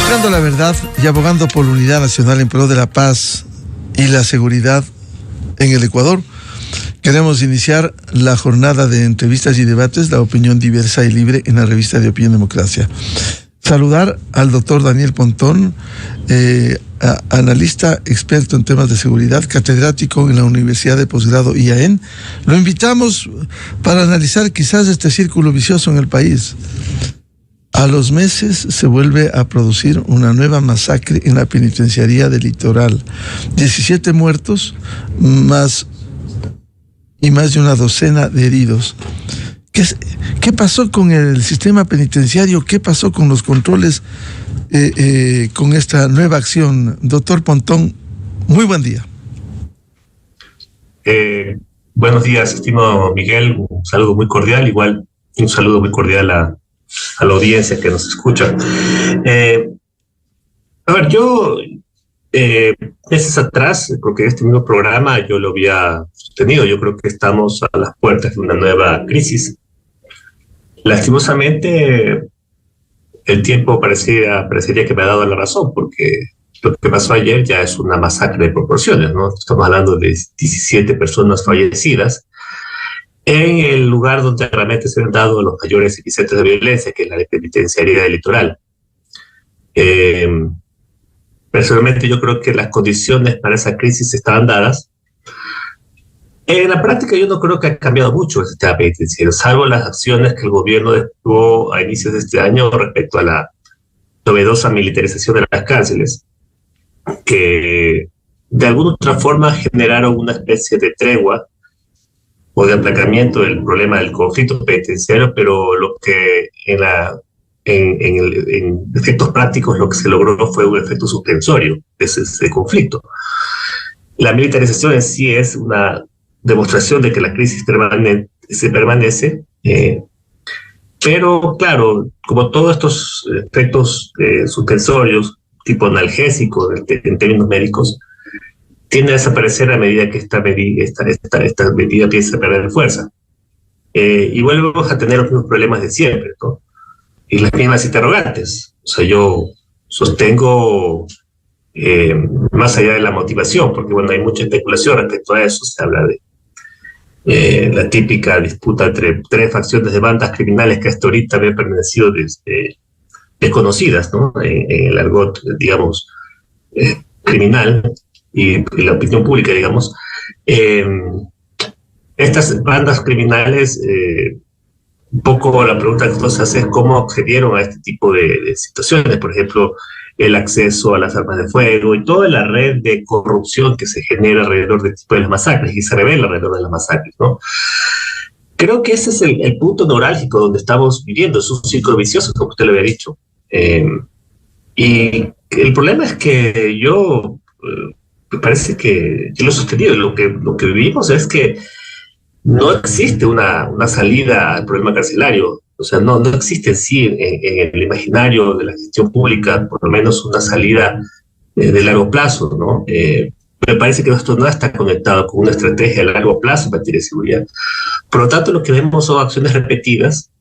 Buscando la verdad y abogando por la unidad nacional en pro de la paz y la seguridad en el Ecuador, queremos iniciar la jornada de entrevistas y debates, la opinión diversa y libre en la revista de Opinión Democracia. Saludar al doctor Daniel Pontón, analista experto en temas de seguridad, catedrático en la Universidad de Posgrado IAEN. Lo invitamos para analizar quizás este círculo vicioso en el país. A los meses se vuelve a producir una nueva masacre en la penitenciaría del Litoral. 17 muertos, más de una docena de heridos. ¿Qué pasó con el sistema penitenciario? ¿Qué pasó con los controles con esta nueva acción? Doctor Pontón, muy buen día. Buenos días, estimado Miguel. Un saludo muy cordial, igual un saludo muy cordial a la audiencia que nos escucha. Yo meses atrás, porque este mismo programa yo lo había sostenido, yo creo que estamos a las puertas de una nueva crisis. Lastimosamente, el tiempo parecería que me ha dado la razón, porque lo que pasó ayer ya es una masacre de proporciones, ¿no? Estamos hablando de 17 personas fallecidas en el lugar donde realmente se han dado los mayores epicentros de violencia, que es la penitenciaría del Litoral. Personalmente yo creo que las condiciones para esa crisis estaban dadas. En la práctica yo no creo que ha cambiado mucho el sistema penitenciario, salvo las acciones que el gobierno desplegó a inicios de este año respecto a la novedosa militarización de las cárceles, que de alguna otra forma generaron una especie de tregua o de aplacamiento del problema del conflicto penitenciario, pero lo que en efectos prácticos lo que se logró fue un efecto suspensorio de ese conflicto. La militarización en sí es una demostración de que la crisis se permanece, pero claro, como todos estos efectos suspensorios, tipo analgésicos en términos médicos, tiende a desaparecer a medida que esta medida empieza a perder fuerza. Y volvemos a tener los mismos problemas de siempre, ¿no? Y las mismas interrogantes. O sea, yo sostengo, más allá de la motivación, porque bueno, hay mucha especulación respecto a eso, se habla de la típica disputa entre tres facciones de bandas criminales que hasta ahorita habían permanecido desconocidas, ¿no? En el argot, digamos, criminal y la opinión pública, digamos. Estas bandas criminales, un poco la pregunta que uno se hace es cómo accedieron a este tipo de situaciones, por ejemplo, el acceso a las armas de fuego y toda la red de corrupción que se genera alrededor del tipo de las masacres y se revela alrededor de las masacres, ¿no? Creo que ese es el punto neurálgico donde estamos viviendo, es un círculo vicioso, como usted lo había dicho. Y el problema es que me parece que yo lo he sostenido, lo que vivimos es que no existe una salida al problema carcelario. O sea, no existe en sí en el imaginario de la gestión pública, por lo menos una salida de largo plazo, ¿no? Me parece que esto no está conectado con una estrategia de largo plazo en materia de seguridad. Por lo tanto, lo que vemos son acciones repetidas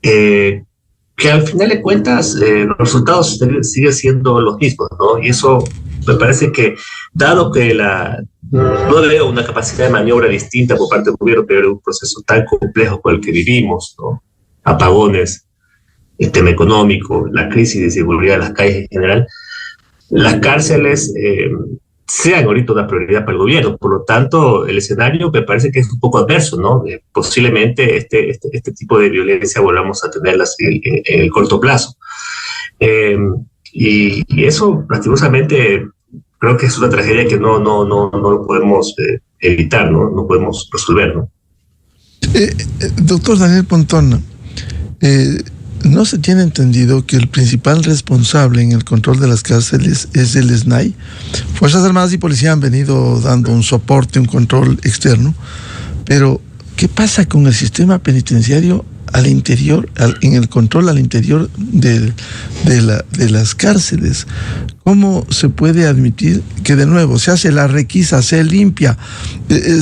que al final de cuentas los resultados siguen siendo los mismos, ¿no? Y eso me parece que, dado que no veo una capacidad de maniobra distinta por parte del gobierno, pero un proceso tan complejo con el que vivimos, ¿no? Apagones, el tema económico, la crisis de seguridad en las calles en general, las cárceles sean ahorita una prioridad para el gobierno. Por lo tanto, el escenario me parece que es un poco adverso, ¿no? Posiblemente este tipo de violencia volvamos a tenerlas en el corto plazo. Y eso, lastimosamente, creo que es una tragedia que no lo podemos evitar, ¿no? No podemos resolver, ¿no? Doctor Daniel Pontón, ¿no se tiene entendido que el principal responsable en el control de las cárceles es el SNAI? Fuerzas Armadas y Policía han venido dando un soporte, un control externo, pero ¿qué pasa con el sistema penitenciario al interior, en el control al interior de las cárceles? ¿Cómo se puede admitir que de nuevo se hace la requisa, se limpia,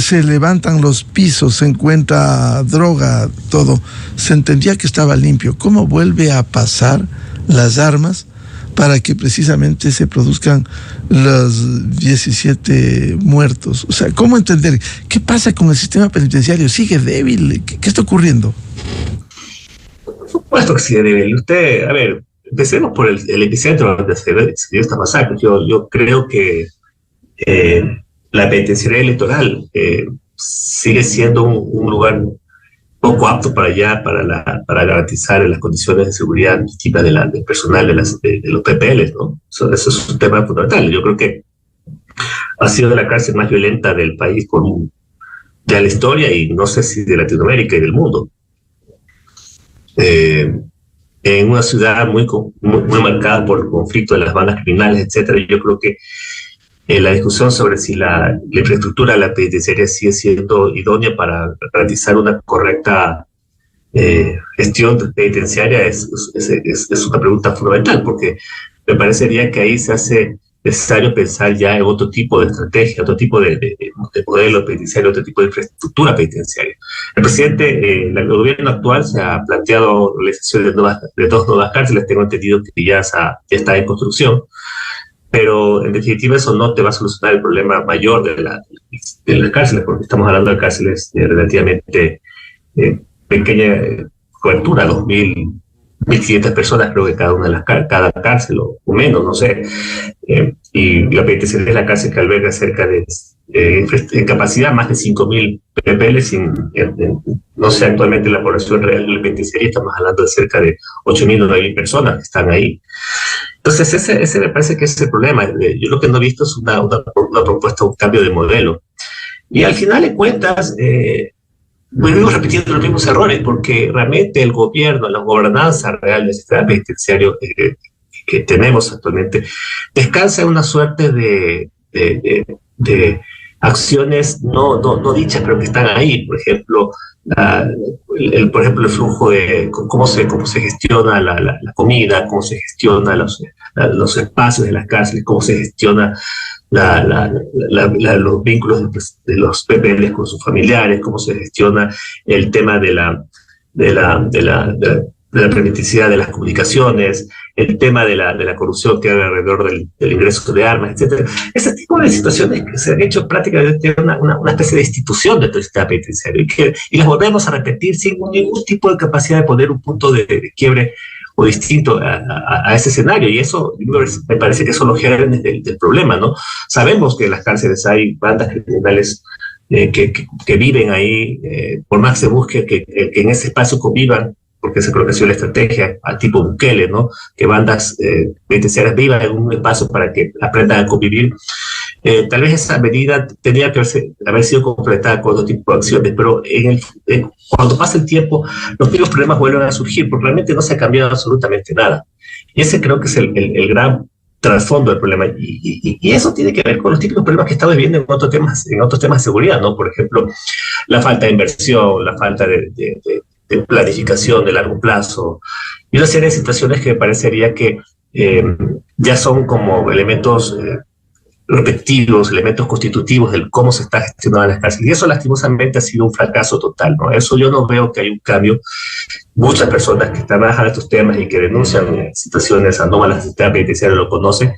se levantan los pisos, se encuentra droga, todo? Se entendía que estaba limpio. ¿Cómo vuelve a pasar las armas para que precisamente se produzcan los 17 muertos. O sea, ¿cómo entender? ¿Qué pasa con el sistema penitenciario? ¿Sigue débil? ¿Qué está ocurriendo? Por supuesto que sigue débil. Usted, a ver, empecemos por el epicentro donde se dio esta masacre. Yo creo que la penitenciaría electoral sigue siendo un lugar poco apto para garantizar las condiciones de seguridad distintas del personal de los PPLs, ¿no? Eso es un tema fundamental. Yo creo que ha sido la cárcel más violenta del país de la historia y no sé si de Latinoamérica y del mundo. En una ciudad muy marcada por el conflicto de las bandas criminales, etcétera, yo creo que la discusión sobre si la infraestructura de la penitenciaria sigue siendo idónea para garantizar una correcta gestión penitenciaria es una pregunta fundamental, porque me parecería que ahí se hace necesario pensar ya en otro tipo de estrategia, otro tipo de modelo penitenciario, otro tipo de infraestructura penitenciaria. El presidente, el gobierno actual se ha planteado la realización de dos nuevas cárceles, tengo entendido que ya está en construcción, pero en definitiva eso no te va a solucionar el problema mayor de las cárceles, porque estamos hablando de cárceles de relativamente pequeña cobertura, 2.000, 1.500 personas creo que cada una de cada cárcel o menos, no sé. Y la penitenciaria es la cárcel que alberga cerca de, en capacidad, más de 5.000 PPLs. No sé actualmente la población real de la penitenciaria, estamos hablando de cerca de 8.000 o 9.000 personas que están ahí. Entonces ese me parece que es el problema. Yo lo que no he visto es una propuesta, un cambio de modelo. Y al final de cuentas, venimos repitiendo los mismos errores, porque realmente el gobierno, la gobernanza real del sistema penitenciario que tenemos actualmente, descansa en una suerte de acciones no dichas, pero que están ahí. Por ejemplo, el flujo de cómo se gestiona la comida, cómo se gestiona los espacios de las cárceles, cómo se gestiona los vínculos de los PPLs con sus familiares, cómo se gestiona el tema de la permiticidad de las comunicaciones, el tema de la corrupción que hay alrededor del ingreso de armas, etc. Ese tipo de situaciones que se han hecho prácticamente una especie de institución dentro del sistema penitenciario y las volvemos a repetir sin ningún tipo de capacidad de poner un punto de quiebre o distinto a ese escenario, y eso me parece que son los gérmenes del problema, ¿no? Sabemos que en las cárceles hay bandas criminales que viven ahí, por más que se busque que en ese espacio convivan, porque esa creo que ha sido la estrategia al tipo Bukele, ¿no? Que bandas penitenciarias vivan en un espacio para que aprendan a convivir. Tal vez esa medida tenía que haber sido completada con otro tipo de acciones, pero cuando pasa el tiempo, los mismos problemas vuelven a surgir, porque realmente no se ha cambiado absolutamente nada. Y ese creo que es el gran trasfondo del problema. Y eso tiene que ver con los típicos problemas que estamos viviendo en otros temas de seguridad, ¿no? Por ejemplo, la falta de inversión, la falta de planificación de largo plazo, y una serie de situaciones que me parecería que ya son como elementos repetitivos, elementos constitutivos del cómo se está gestionando las cárceles. Y eso lastimosamente ha sido un fracaso total, ¿no? Eso yo no veo que hay un cambio. Muchas personas que trabajan estos temas y que denuncian situaciones anómalas del sistema penitenciario lo conocen.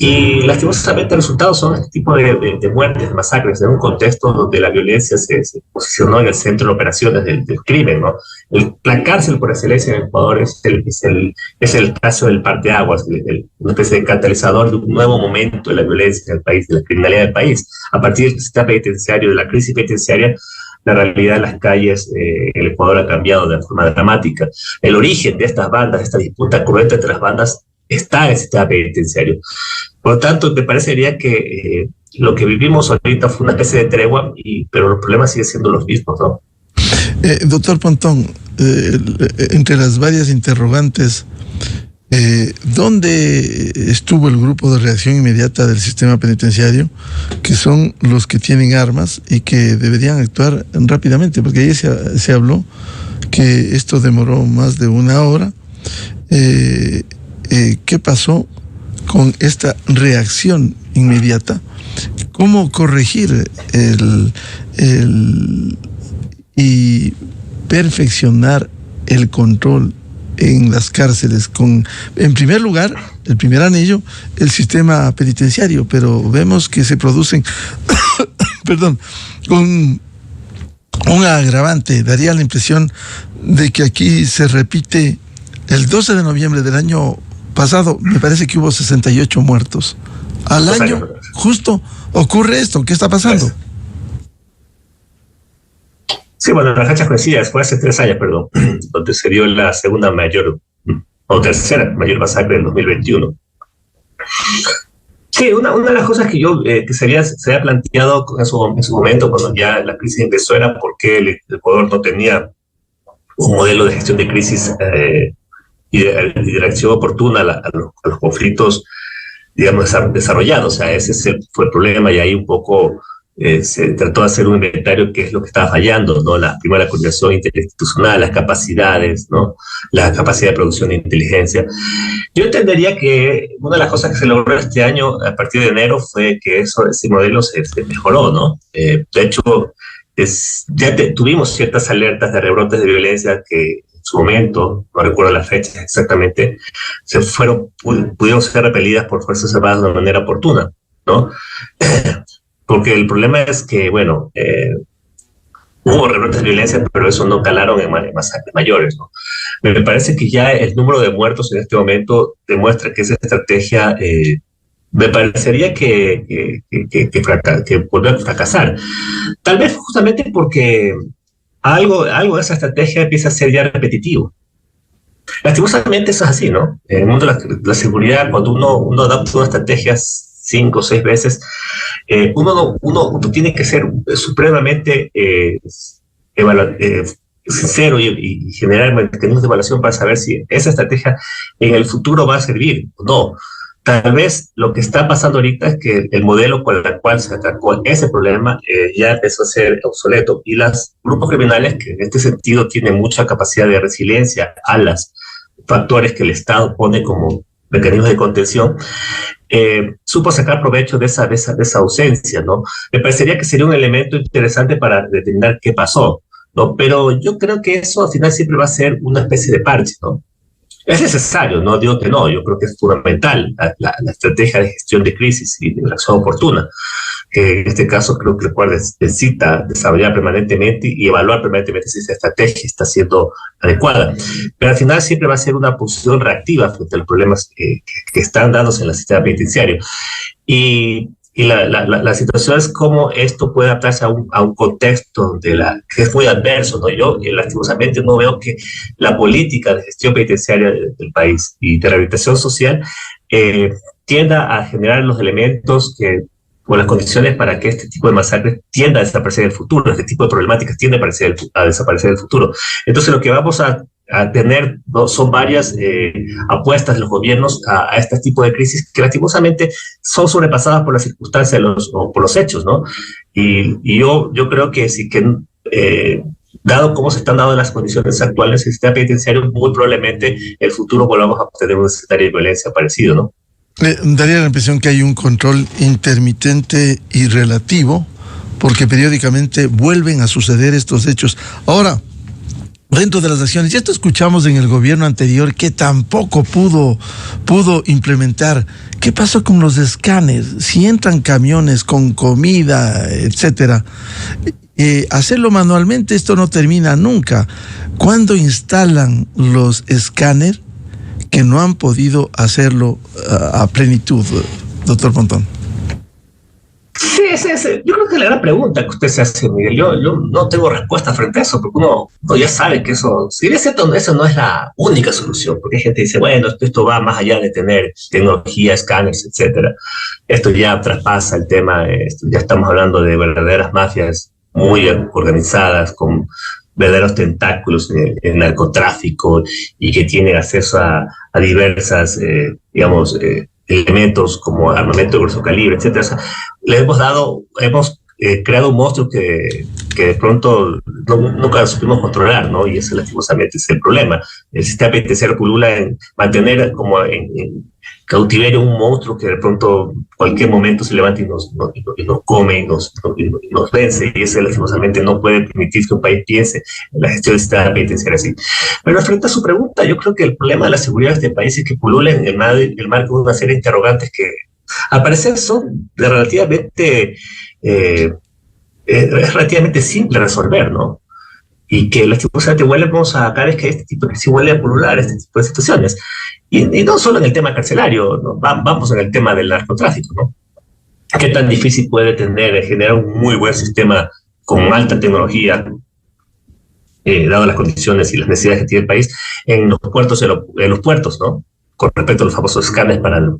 Y lastimosamente los resultados son este tipo de muertes, de masacres, en un contexto donde la violencia se posicionó en el centro de operaciones del crimen, ¿no? La cárcel por excelencia en Ecuador es el caso del parteaguas, una especie de catalizador de un nuevo momento de la violencia en el país, de la criminalidad del país. A partir del sistema penitenciario, de la crisis penitenciaria, la realidad de las calles en el Ecuador ha cambiado de forma dramática. El origen de estas bandas, de esta disputa cruenta entre las bandas, está en el sistema penitenciario. Por lo tanto, me parecería que lo que vivimos ahorita fue una especie de tregua, pero los problemas siguen siendo los mismos, ¿no? Doctor Pontón, entre las varias interrogantes, ¿dónde estuvo el grupo de reacción inmediata del sistema penitenciario, que son los que tienen armas y que deberían actuar rápidamente? Porque ayer se habló que esto demoró más de una hora. ¿Qué pasó con esta reacción inmediata? ¿Cómo corregir y perfeccionar el control en las cárceles, en primer lugar, el primer anillo, el sistema penitenciario, pero vemos que se producen, perdón, con un agravante. Daría la impresión de que aquí se repite. El 12 de noviembre del año pasado, me parece que hubo 68 muertos. Al año, justo, ocurre esto. ¿Qué está pasando? Sí, bueno, las fechas coincidas, fue hace 3 años, perdón, donde se dio la segunda mayor, o tercera mayor masacre del 2021. Sí, una de las cosas que se había planteado en su momento, cuando ya la crisis empezó, era por qué el Ecuador no tenía un modelo de gestión de crisis y de reacción oportuna a los conflictos, digamos, desarrollados. O sea, fue el problema, y ahí un poco se trató de hacer un inventario de qué es lo que estaba fallando, ¿no? La coordinación interinstitucional, las capacidades, ¿no? La capacidad de producción de inteligencia. Yo entendería que una de las cosas que se logró este año, a partir de enero, fue que ese modelo se mejoró, ¿no? De hecho, tuvimos ciertas alertas de rebrotes de violencia que en su momento, no recuerdo las fechas exactamente, pudieron ser repelidas por Fuerzas Armadas de manera oportuna, ¿no? Porque el problema es que, bueno, hubo rebrotes de violencia, pero eso no calaron en masacres mayores, ¿no? Me parece que ya el número de muertos en este momento demuestra que esa estrategia, me parecería que volvió a fracasar. Tal vez justamente porque algo de esa estrategia empieza a ser ya repetitivo. Lastimosamente eso es así, ¿no? En el mundo de la seguridad, cuando uno adapta una estrategia 5 o 6 veces, uno tiene que ser supremamente sincero y generar mecanismos de evaluación para saber si esa estrategia en el futuro va a servir o no. Tal vez lo que está pasando ahorita es que el modelo con el cual se atacó ese problema ya empezó a ser obsoleto, y los grupos criminales, que en este sentido tienen mucha capacidad de resiliencia a los factores que el Estado pone como mecanismos de contención, supo sacar provecho de esa ausencia, ¿no? Me parecería que sería un elemento interesante para determinar qué pasó, ¿no? Pero yo creo que eso al final siempre va a ser una especie de parche, ¿no? Es necesario, no digo que no, yo creo que es fundamental la estrategia de gestión de crisis y de reacción oportuna. En este caso creo que el cual necesita desarrollar permanentemente y evaluar permanentemente si esa estrategia está siendo adecuada. Pero al final siempre va a ser una posición reactiva frente a los problemas que están dándose en el sistema penitenciario. Y la situación es cómo esto puede adaptarse a un contexto que es muy adverso, ¿no? Yo lastimosamente no veo que la política de gestión penitenciaria del país y de rehabilitación social tienda a generar los elementos o las condiciones para que este tipo de masacres tienda a desaparecer en el futuro, este tipo de problemáticas tiende a desaparecer en el futuro. Entonces lo que vamos a tener, ¿no? Son varias apuestas de los gobiernos a este tipo de crisis que lastimosamente son sobrepasadas por las circunstancias o por los hechos, ¿no? Y yo creo que sí que dado cómo se están dando las condiciones actuales del sistema penitenciario, muy probablemente en el futuro volvamos a tener un escenario de violencia parecido, ¿no? Daría la impresión que hay un control intermitente y relativo, porque periódicamente vuelven a suceder estos hechos. Ahora, dentro de las acciones, ya esto escuchamos en el gobierno anterior que tampoco pudo implementar. ¿Qué pasó con los escáneres? Si entran camiones con comida, etcétera, hacerlo manualmente, esto no termina nunca. ¿Cuándo instalan los escáneres que no han podido hacerlo a plenitud, doctor Pontón? Sí, yo creo que es la gran pregunta que usted se hace, Miguel. Yo no tengo respuesta frente a eso, porque uno ya sabe que eso, si bien es cierto, eso no es la única solución, porque hay gente que dice, bueno, esto va más allá de tener tecnología, escáneres, etcétera. Esto ya traspasa el tema, ya estamos hablando de verdaderas mafias muy organizadas, con verdaderos tentáculos en el narcotráfico, y que tienen acceso a diversas, elementos como armamento de grueso calibre, etcétera. O sea, hemos creado un monstruo que que de pronto nunca supimos controlar, ¿no? Y eso lastimosamente es el problema. El sistema penitenciario pulula en mantener como en cautiverio un monstruo que de pronto cualquier momento se levanta y nos come y nos vence, y eso lastimosamente no puede permitir que un país piense en la gestión del sistema penitenciario así. Pero frente a su pregunta, yo creo que el problema de la seguridad de este país es que pulula en el marco de una serie de interrogantes que al parecer son relativamente es relativamente simple resolver, ¿no? Y que lastimosamente vuelvemos a caer que este tipo, que sí huele a pulular este tipo de situaciones. Y no solo en el tema carcelario, ¿no? Vamos en el tema del narcotráfico, ¿no? ¿Qué tan difícil puede generar un muy buen sistema con alta tecnología, dado las condiciones y las necesidades que tiene el país, en los puertos, ¿no? Con respecto a los famosos escáneres para el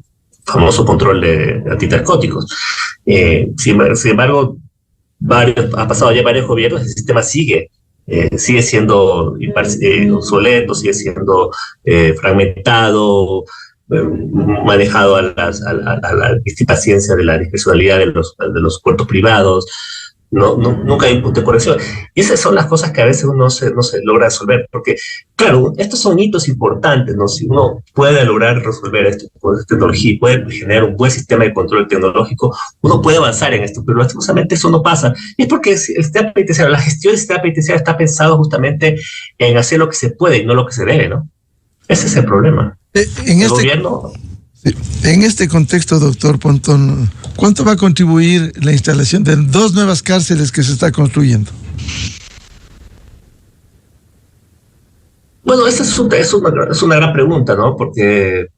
famoso control de antinarcóticos. Sin embargo, ha pasado ya varios gobiernos, el sistema sigue siendo obsoleto, sigue siendo fragmentado, manejado a la paciencia de la discrecionalidad de los puertos privados. Nunca hay un punto de corrección. Y esas son las cosas que a veces uno no se logra resolver, porque, claro, estos son hitos importantes, ¿no? Si uno puede lograr resolver esto con esta tecnología y puede generar un buen sistema de control tecnológico, uno puede avanzar en esto, pero lastimosamente eso no pasa. Y es porque el sistema penitenciario, la gestión del sistema penitenciario está pensado justamente en hacer lo que se puede y no lo que se debe, ¿no? Ese es el problema. El gobierno... En este contexto, doctor Pontón, ¿cuánto va a contribuir la instalación de 2 nuevas cárceles que se está construyendo? Bueno, esa es una gran pregunta, ¿no? Porque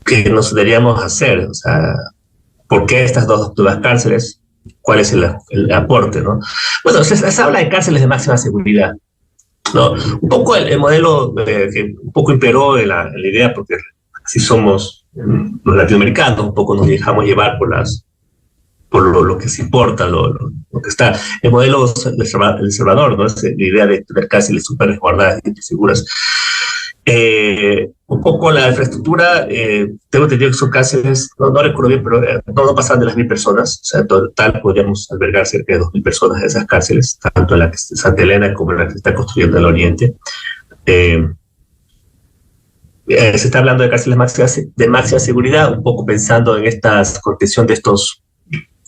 ¿qué nos deberíamos hacer? O sea, ¿por qué estas 2 nuevas cárceles? ¿Cuál es el aporte, no? Bueno, se habla de cárceles de máxima seguridad, ¿no? Un poco el modelo que un poco imperó en la idea, porque así somos los latinoamericanos, un poco nos dejamos llevar por lo que se importa, lo que está. El modelo de El Salvador, ¿no? Es la idea de tener cárceles súper resguardadas y seguras. Un poco la infraestructura, tengo entendido que son cárceles, no recuerdo bien, pero no pasan de las 1.000 personas. O sea, en total podríamos albergar cerca de 2.000 personas en esas cárceles, tanto en la que está Santa Elena como en la que se está construyendo en el Oriente. Se está hablando de cárceles de máxima seguridad, un poco pensando en esta contención de estos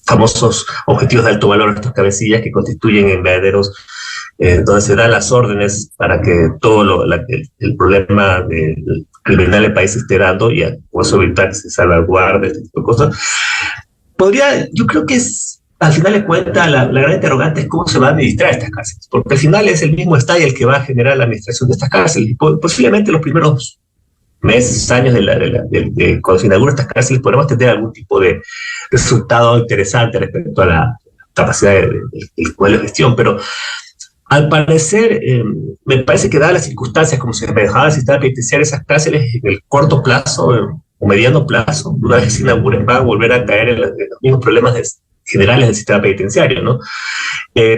famosos objetivos de alto valor, estos cabecillas que constituyen en verdaderos, donde se dan las órdenes para que todo el problema criminal del país se esté dando y por eso evitar que se salvaguarde este tipo de cosas. Yo creo que al final de cuentas, la gran interrogante es cómo se va a administrar estas cárceles, porque al final es el mismo Estado el que va a generar la administración de estas cárceles, y posiblemente los primeros meses, años de cuando se inauguran estas cárceles podremos tener algún tipo de resultado interesante respecto a la capacidad del modelo de gestión, pero al parecer me parece que dadas las circunstancias como se manejaba el sistema penitenciario, esas cárceles en el corto plazo o mediano plazo, una vez que se inauguren, van a volver a caer en los mismos problemas generales del sistema penitenciario, ¿no?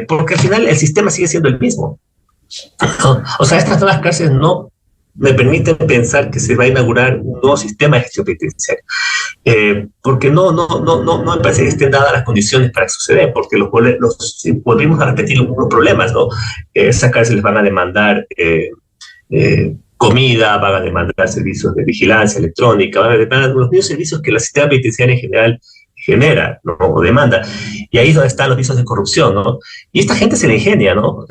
Porque al final el sistema sigue siendo el mismo, ¿no? O sea, estas nuevas cárceles no me permiten pensar que se va a inaugurar un nuevo sistema de gestión penitenciaria, porque no me parece que estén dadas las condiciones para que suceda, porque si volvimos a repetir los mismos problemas, ¿no? Esas cárceles van a demandar comida, van a demandar servicios de vigilancia electrónica, van a demandar los mismos servicios que el sistema penitenciario en general genera, ¿no? O demanda, y ahí es donde están los vicios de corrupción, ¿no? Y esta gente se le ingenia, ¿no?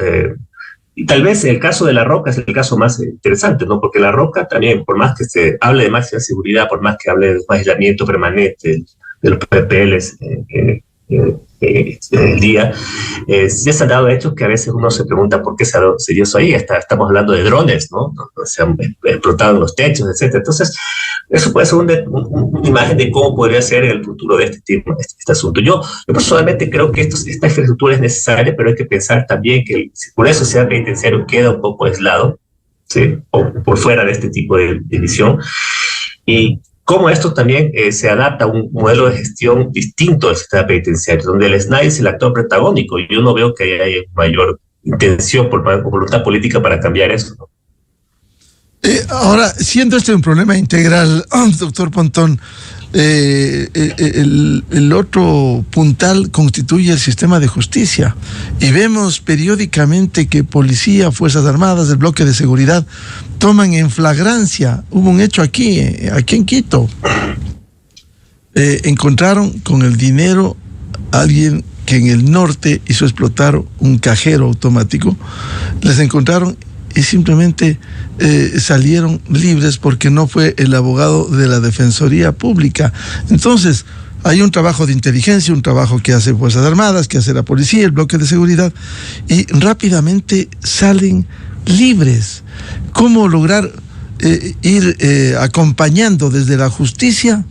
Y tal vez el caso de La Roca es el caso más interesante, ¿no? Porque La Roca también, por más que se hable de máxima seguridad, por más que hable de aislamiento permanente de los PPLs en el día, ya se han dado hechos que a veces uno se pregunta por qué se dio eso ahí. Estamos hablando de drones, ¿no? Se han explotado los techos, etc. Entonces, eso puede ser una imagen de cómo podría ser el futuro de este asunto. Yo personalmente creo que esta infraestructura es necesaria, pero hay que pensar también que por eso el sistema penitenciario queda un poco aislado, ¿sí? O por fuera de este tipo de visión. Y cómo esto también se adapta a un modelo de gestión distinto del sistema penitenciario, donde el SNAI es el actor protagónico. Y yo no veo que haya mayor intención por voluntad política para cambiar eso, ¿no? Ahora, siendo este un problema integral, doctor Pontón, el otro puntal constituye el sistema de justicia. Y vemos periódicamente que policía, Fuerzas Armadas, el bloque de seguridad, toman en flagrancia. Hubo un hecho aquí en Quito. Encontraron con el dinero a alguien que en el norte hizo explotar un cajero automático. Les encontraron y simplemente salieron libres porque no fue el abogado de la Defensoría Pública. Entonces, hay un trabajo de inteligencia, un trabajo que hace Fuerzas Armadas, que hace la policía, el bloque de seguridad, y rápidamente salen libres. ¿Cómo lograr ir acompañando desde la justicia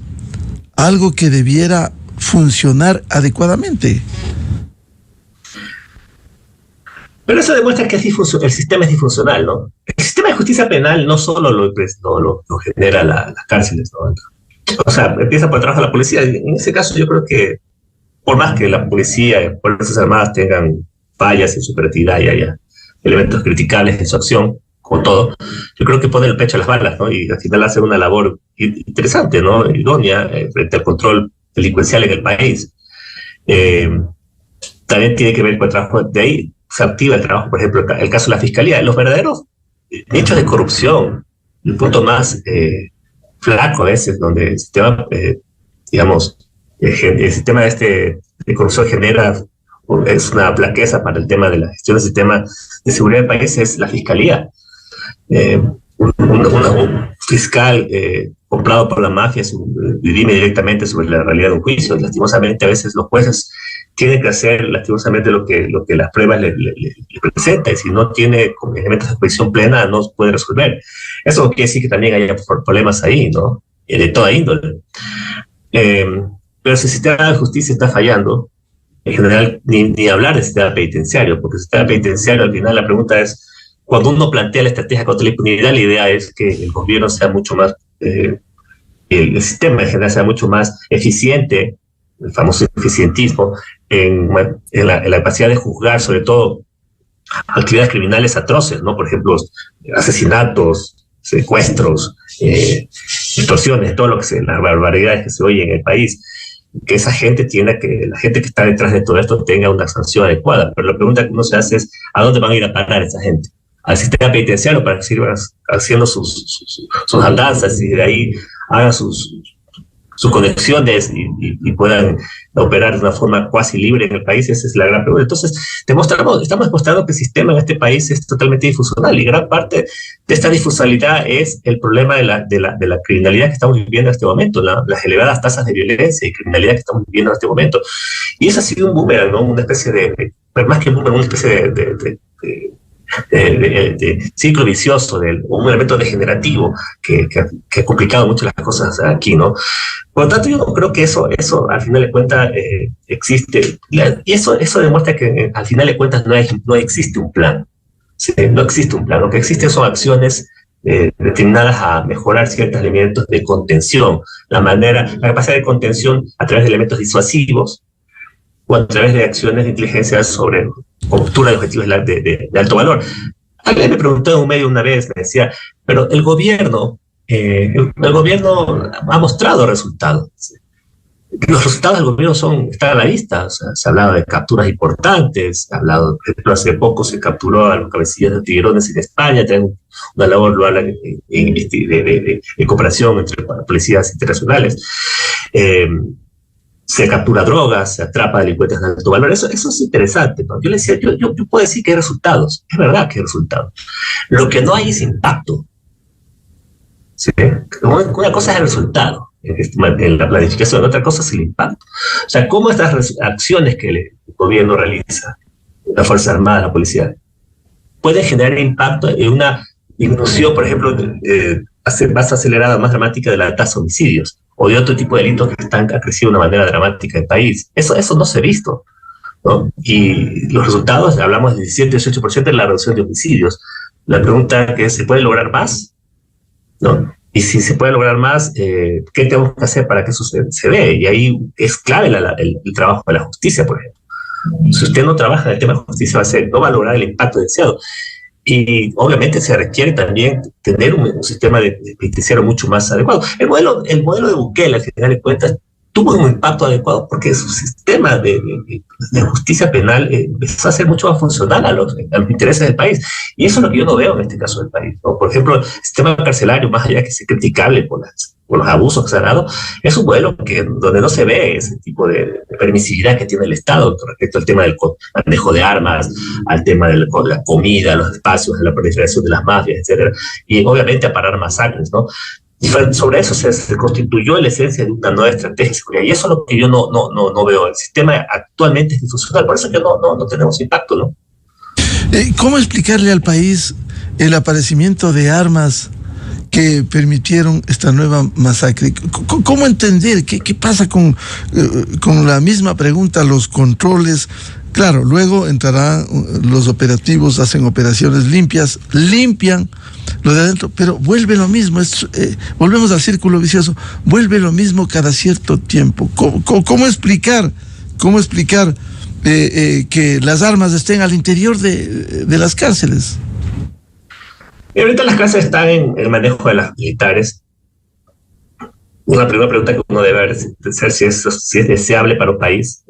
algo que debiera funcionar adecuadamente? Pero eso demuestra que el sistema es disfuncional, ¿no? El sistema de justicia penal no solo lo genera las cárceles, ¿no? O sea, empieza por el trabajo de la policía. En ese caso yo creo que, por más que la policía y Fuerzas Armadas tengan fallas en su operatividad y haya elementos criticables en su acción, como todo, yo creo que pone el pecho a las balas, ¿no? Y al final hace una labor interesante, ¿no? Idónea frente al control delincuencial en el país. También tiene que ver con el trabajo de ahí. Se activa el trabajo, por ejemplo, el caso de la Fiscalía. Los verdaderos hechos de corrupción, el punto más flaco a veces, donde el sistema, digamos, el sistema de corrupción es una flaqueza para el tema de la gestión del sistema de seguridad del país, es la Fiscalía. Un fiscal comprado por la mafia dirime directamente sobre la realidad de un juicio. Lastimosamente, a veces los jueces tiene que hacer lastimosamente lo que las pruebas le presentan, y si no tiene elementos de jurisdicción plena no puede resolver. Eso quiere decir que también haya problemas ahí, ¿no? De toda índole. Pero si el sistema de justicia está fallando, en general ni hablar del sistema penitenciario, porque el sistema penitenciario, al final la pregunta es, cuando uno plantea la estrategia contra la impunidad, la idea es que el gobierno sea mucho más, el sistema en general sea mucho más eficiente, el famoso eficientismo, en la capacidad de juzgar, sobre todo, actividades criminales atroces, ¿no? Por ejemplo, asesinatos, secuestros, extorsiones, todo lo que las barbaridades que se oyen en el país. Que esa gente la gente que está detrás de todo esto tenga una sanción adecuada. Pero la pregunta que uno se hace es, ¿a dónde van a ir a parar esa gente? Al sistema penitenciario para que sirvan haciendo sus andanzas y de ahí hagan sus conexiones y puedan operar de una forma cuasi libre en el país. Esa es la gran pregunta. Entonces, estamos demostrando que el sistema en este país es totalmente disfuncional, y gran parte de esta disfuncionalidad es el problema de la criminalidad que estamos viviendo en este momento, las elevadas tasas de violencia y criminalidad que estamos viviendo en este momento. Y eso ha sido un boomerang, ¿no? Una especie más que un boomerang, una especie de ciclo vicioso, un elemento degenerativo que ha complicado mucho las cosas aquí, ¿no? Por lo tanto, yo creo que eso al final de cuentas existe, y eso demuestra que al final de cuentas no existe un plan, ¿sí? No existe un plan. Lo que existe son acciones destinadas a mejorar ciertos elementos de contención, la capacidad de contención a través de elementos disuasivos o a través de acciones de inteligencia sobre captura de objetivos de alto valor. Alguien me preguntó en un medio una vez, me decía, pero el gobierno ha mostrado resultados. Los resultados del gobierno están a la vista. O sea, se ha hablado de capturas importantes, por ejemplo, hace poco se capturó a los cabecillas de tiburones en España, tienen una labor de cooperación entre policías internacionales. Se captura drogas, se atrapa delincuentes de alto valor. Eso es interesante, ¿no? Yo le decía, yo puedo decir que hay resultados. Es verdad que hay resultados. Lo que no hay es impacto. ¿Sí? Una cosa es el resultado en la planificación, otra cosa es el impacto. O sea, cómo estas acciones que el gobierno realiza, la Fuerza Armada, la policía, pueden generar impacto en una disminución, por ejemplo, más acelerada, más dramática de la tasa de homicidios o de otro tipo de delitos que han crecido de una manera dramática en el país. Eso no se ha visto, ¿no? Y los resultados, hablamos de 17-18% de la reducción de homicidios. La pregunta es, ¿se puede lograr más? ¿No? Y si se puede lograr más, ¿qué tenemos que hacer para que eso se dé? Y ahí es clave el trabajo de la justicia, por ejemplo. Si usted no trabaja en el tema de justicia, no va a lograr el impacto deseado. y obviamente se requiere también tener un sistema de penitenciario mucho más adecuado. El modelo de Bukele, al final de cuentas, tuvo un impacto adecuado porque su sistema de justicia penal empezó a ser mucho más funcional a los intereses del país. Y eso es lo que yo no veo en este caso del país, ¿no? Por ejemplo, el sistema carcelario, más allá que sea criticable por los abusos que se han dado, es un modelo donde no se ve ese tipo de permisividad que tiene el Estado con respecto al tema del manejo de armas, al tema de la comida, los espacios, de la proliferación de las mafias, etcétera, y obviamente a parar masacres, ¿no? Y sobre eso se constituyó la esencia de una nueva estrategia de seguridad. Y eso es lo que yo no veo. El sistema actualmente es disfuncional, por eso es que no tenemos impacto, ¿no? ¿Cómo explicarle al país el aparecimiento de armas que permitieron esta nueva masacre? ¿Cómo entender qué pasa con la misma pregunta, los controles? Claro, luego entrarán los operativos, hacen operaciones limpian lo de adentro, pero vuelve lo mismo, volvemos al círculo vicioso, vuelve lo mismo cada cierto tiempo. ¿Cómo explicar que las armas estén al interior de las cárceles? Y ahorita las cárceles están en el manejo de las militares. Una primera pregunta que uno debe hacer si es deseable para un país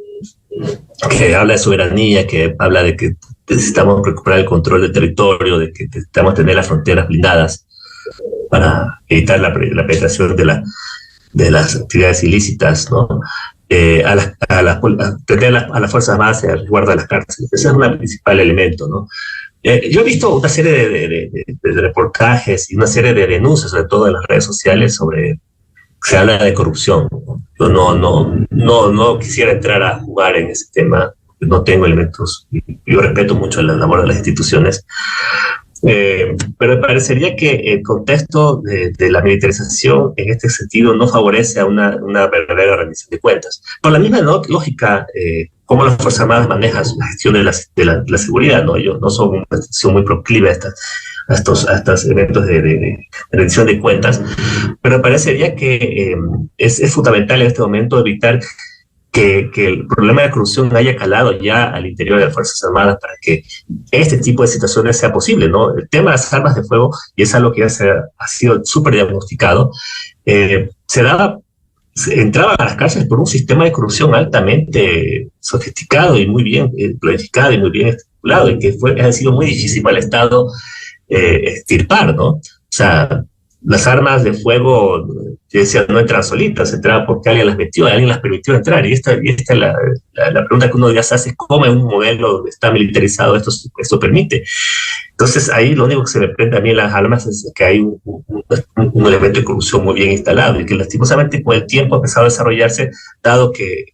que habla de soberanía, que habla de que necesitamos recuperar el control del territorio, de que necesitamos tener las fronteras blindadas para evitar la penetración de las actividades ilícitas, ¿no? Tener a las fuerzas básicas al resguardo de las cárceles. Ese es un principal elemento, ¿no? Yo he visto una serie de reportajes y una serie de denuncias, sobre todo en las redes sociales, sobre se habla de corrupción. Yo no quisiera entrar a jugar en ese tema, no tengo elementos. Yo respeto mucho la labor de las instituciones, pero me parecería que el contexto de la militarización en este sentido no favorece a una verdadera rendición de cuentas. Por la misma lógica, cómo las Fuerzas Armadas manejan la gestión de la seguridad, ¿no? Yo no soy una institución muy proclive a estos eventos de rendición de cuentas, pero parecería que es fundamental en este momento evitar que el problema de corrupción haya calado ya al interior de las Fuerzas Armadas para que este tipo de situaciones sea posible, ¿no? El tema de las armas de fuego, y es algo que ya ha sido súper diagnosticado, entraban a las cárceles por un sistema de corrupción altamente sofisticado y muy bien planificado y muy bien estipulado, y que ha sido muy difícil para el Estado extirpar, ¿no? O sea, las armas de fuego, yo decía, no entran solitas, entraban porque alguien las metió, alguien las permitió entrar. Y esta es la pregunta que uno ya se hace: ¿cómo en un modelo está militarizado esto permite? Entonces ahí lo único que se me prende a mí en las armas es que hay un elemento de corrupción muy bien instalado y que lastimosamente con el tiempo ha empezado a desarrollarse, dado que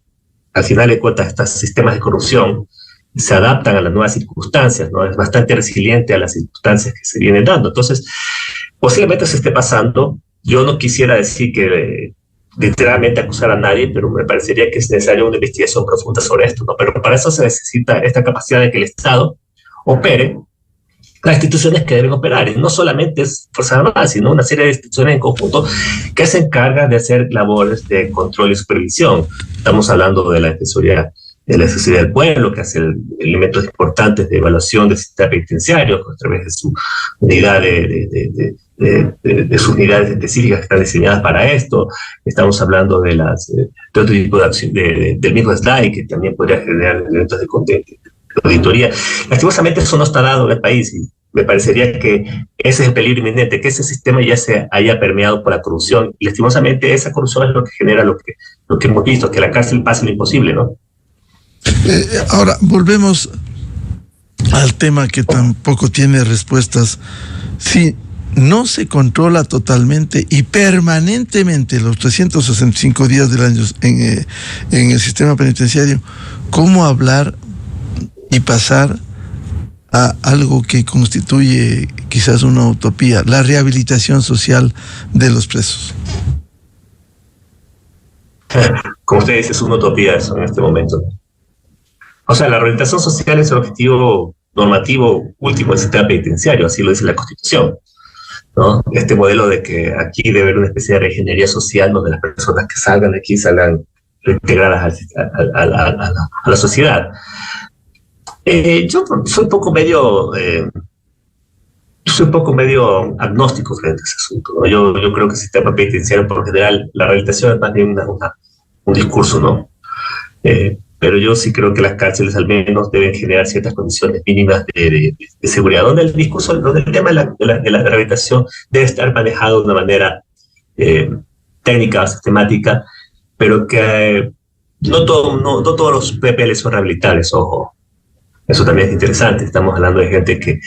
al final de cuentas estos sistemas de corrupción se adaptan a las nuevas circunstancias, ¿no? Es bastante resiliente a las circunstancias que se vienen dando. Entonces, posiblemente se esté pasando. Yo no quisiera decir que literalmente acusar a nadie, pero me parecería que es necesaria una investigación profunda sobre esto, ¿no? Pero para eso se necesita esta capacidad de que el Estado opere las instituciones que deben operar, y no solamente es Fuerzas Armadas, sino una serie de instituciones en conjunto que se encargan de hacer labores de control y supervisión. Estamos hablando de la Defensoría del Pueblo, que hace elementos importantes de evaluación del sistema penitenciario a través de su unidad de sus unidades específicas que están diseñadas para esto. Estamos hablando de otro tipo de acción, del mismo SLAI, que también podría generar elementos de auditoría. Lastimosamente eso no está dado en el país, y me parecería que ese es el peligro inminente, que ese sistema ya se haya permeado por la corrupción, y lastimosamente esa corrupción es lo que genera lo que hemos visto, que la cárcel pase lo imposible, ¿no? Ahora, volvemos al tema que tampoco tiene respuestas. Si no se controla totalmente y permanentemente los 365 días del año en el sistema penitenciario, ¿cómo hablar y pasar a algo que constituye quizás una utopía, la rehabilitación social de los presos? Como usted dice, es una utopía eso en este momento. O sea, la rehabilitación social es el objetivo normativo último del sistema penitenciario, así lo dice la Constitución, ¿no? Este modelo de que aquí debe haber una especie de reingeniería social donde las personas que salgan de aquí salgan reintegradas a la sociedad. Yo soy un poco medio soy un poco medio agnóstico frente a ese asunto, ¿no? Yo creo que el sistema penitenciario, por lo general, la rehabilitación es más bien un discurso, ¿no? Pero yo sí creo que las cárceles al menos deben generar ciertas condiciones mínimas de seguridad, donde el discurso, donde el tema de la rehabilitación debe estar manejado de una manera técnica o sistemática, pero que no todos los PPL son rehabilitables, ojo. Eso también es interesante. Estamos hablando de gente que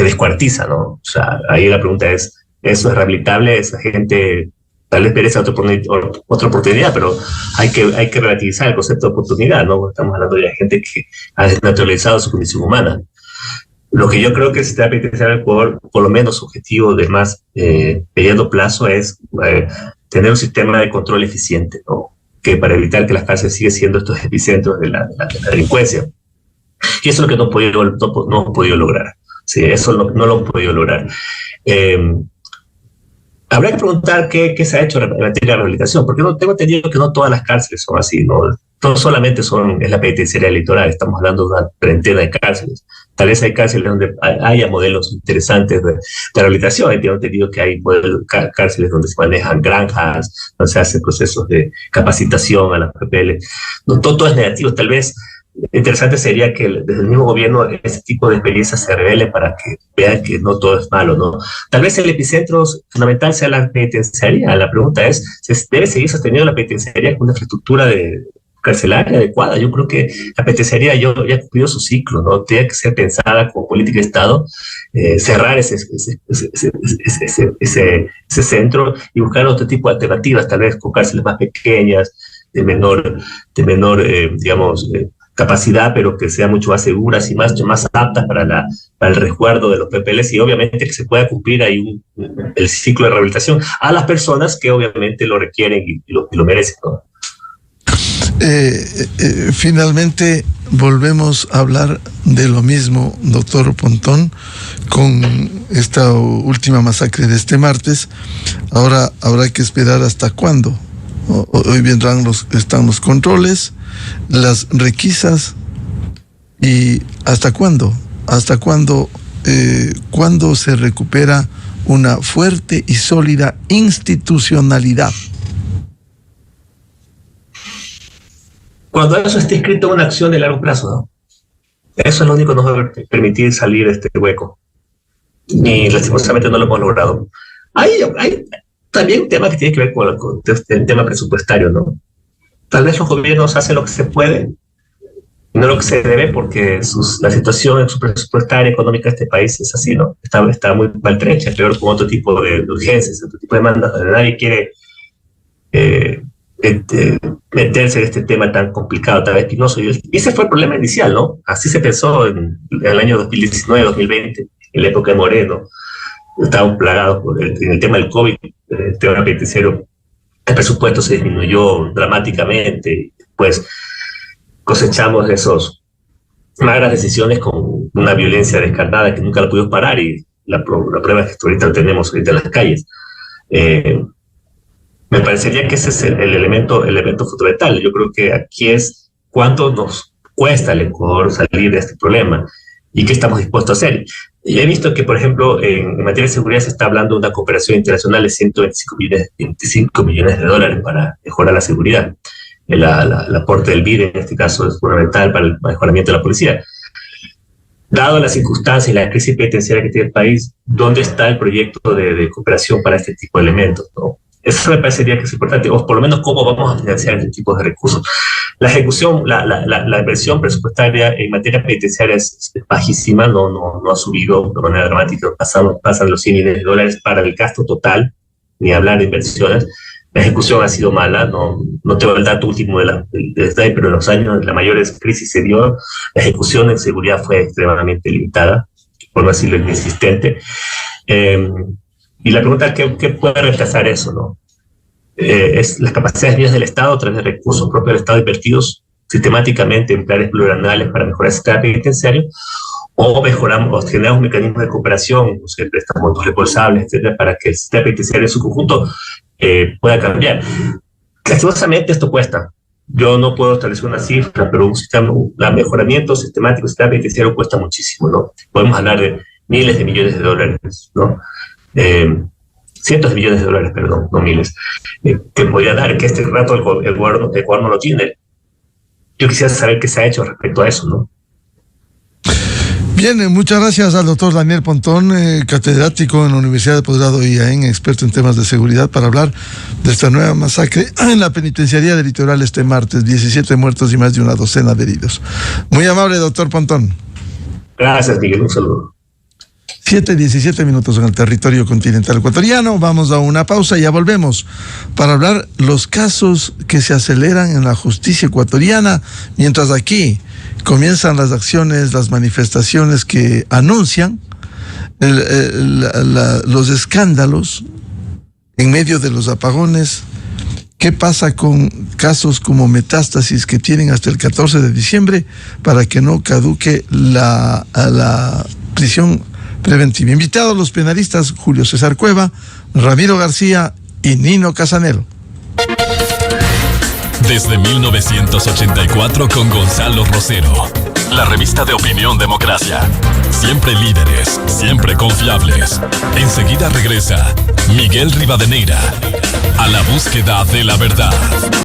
descuartiza, ¿no? O sea, ahí la pregunta es, ¿eso es rehabilitable? Esa gente tal vez merece otra oportunidad, pero hay que relativizar el concepto de oportunidad, ¿no? Estamos hablando de gente que ha desnaturalizado su condición humana. Lo que yo creo que el sistema penitenciario, por lo menos su objetivo de más mediano plazo es tener un sistema de control eficiente, ¿no? Que para evitar que las cárceles sigan siendo estos epicentros de la delincuencia. Y eso es lo que no hemos podido lograr. Sí, eso no lo hemos podido lograr. Habrá que preguntar qué se ha hecho en materia de rehabilitación, porque no tengo entendido que no todas las cárceles son así, ¿no? No solamente es la penitenciaria litoral, estamos hablando de una treintena de cárceles. Tal vez hay cárceles donde haya modelos interesantes de rehabilitación. Tengo entendido que hay cárceles donde se manejan granjas, donde se hacen procesos de capacitación a las PPL. No todo es negativo, tal vez. Interesante sería que desde el mismo gobierno ese tipo de experiencias se revele para que vean que no todo es malo, ¿no? Tal vez el epicentro fundamental sea la penitenciaría. La pregunta es, ¿debe seguir sosteniendo la penitenciaría con una infraestructura carcelaria adecuada? Yo creo que la penitenciaría ya ha cumplido su ciclo, ¿no? Tiene que ser pensada como política de Estado, cerrar ese centro y buscar otro tipo de alternativas, tal vez con cárceles más pequeñas, de menor digamos, capacidad, pero que sean mucho más seguras y más aptas para el resguardo de los PPLs, y obviamente que se pueda cumplir ahí el ciclo de rehabilitación a las personas que obviamente lo requieren y lo merecen, ¿no? Finalmente volvemos a hablar de lo mismo, doctor Pontón, con esta última masacre de este martes. Ahora habrá que esperar hasta cuándo. Hoy están los controles, las requisas, y ¿hasta cuándo? ¿Hasta cuándo se recupera una fuerte y sólida institucionalidad? Cuando eso esté escrito en una acción de largo plazo, ¿no? Eso es lo único que nos va a permitir salir de este hueco. Y lastimosamente no lo hemos logrado. Hay también un tema que tiene que ver con el tema presupuestario, ¿no? Tal vez los gobiernos hacen lo que se puede, no lo que se debe, porque la situación presupuestaria económica de este país es así, ¿no? Está muy maltrecha, peor con otro tipo de urgencias, otro tipo de demandas, donde nadie quiere meterse en este tema tan complicado, tan espinoso. Y ese fue el problema inicial, ¿no? Así se pensó en el año 2019, 2020, en la época de Moreno. Estábamos plagados en el tema del COVID, el tema penitenciario. El presupuesto se disminuyó dramáticamente. Pues cosechamos esas magras decisiones con una violencia descarnada que nunca la pudimos parar, y la prueba es que ahorita lo tenemos ahorita en las calles. Me parecería que ese es el elemento fundamental. Yo creo que aquí es cuánto nos cuesta al Ecuador salir de este problema y qué estamos dispuestos a hacer. Y he visto que, por ejemplo, en materia de seguridad se está hablando de una cooperación internacional de 125 millones de dólares para mejorar la seguridad. El aporte del BID en este caso es fundamental para el mejoramiento de la policía. Dado las circunstancias y la crisis penitenciaria que tiene el país, ¿dónde está el proyecto de cooperación para este tipo de elementos, ¿no? Eso me parecería que es importante, o por lo menos cómo vamos a financiar este tipo de recursos. La ejecución, la inversión presupuestaria en materia penitenciaria es bajísima, no ha subido de manera dramática, pasan los 100 millones de dólares para el gasto total, ni hablar de inversiones. La ejecución ha sido mala, no tengo el dato último pero en los años de la mayor crisis se dio, la ejecución en seguridad fue extremadamente limitada, por no decirlo inexistente. Y la pregunta es, ¿qué puede reemplazar eso, no? Es las capacidades mías del Estado a través de recursos propios del Estado invertidos sistemáticamente en planes plurianuales para mejorar el sistema penitenciario, o generamos mecanismos de cooperación, o sea, préstamos responsables, etcétera, para que el sistema penitenciario en su conjunto pueda cambiar. Lastimosamente esto cuesta. Yo no puedo establecer una cifra, pero un mejoramiento sistemático del sistema penitenciario cuesta muchísimo, ¿no? Podemos hablar de miles de millones de dólares, ¿no? Cientos de millones de dólares, perdón, no miles, que podría dar, que este rato el gobierno no lo tiene. Yo quisiera saber qué se ha hecho respecto a eso, ¿no? Bien, muchas gracias al doctor Daniel Pontón, catedrático en la Universidad de Posgrado IAEN, experto en temas de seguridad, para hablar de esta nueva masacre en la penitenciaría del Litoral este martes, 17 muertos y más de una docena de heridos. Muy amable, doctor Pontón. Gracias, Miguel, un saludo. 7:17 en el territorio continental ecuatoriano. Vamos a una pausa y ya volvemos para hablar los casos que se aceleran en la justicia ecuatoriana, mientras aquí comienzan las acciones, las manifestaciones que anuncian los escándalos en medio de los apagones. ¿Qué pasa con casos como Metástasis que tienen hasta el 14 de diciembre para que no caduque la prisión preventiva? Invitados los penalistas Julio César Cueva, Ramiro García y Nino Casanero. Desde 1984 con Gonzalo Rosero. La revista de opinión Democracia. Siempre líderes, siempre confiables. Enseguida regresa Miguel Rivadeneira a la búsqueda de la verdad.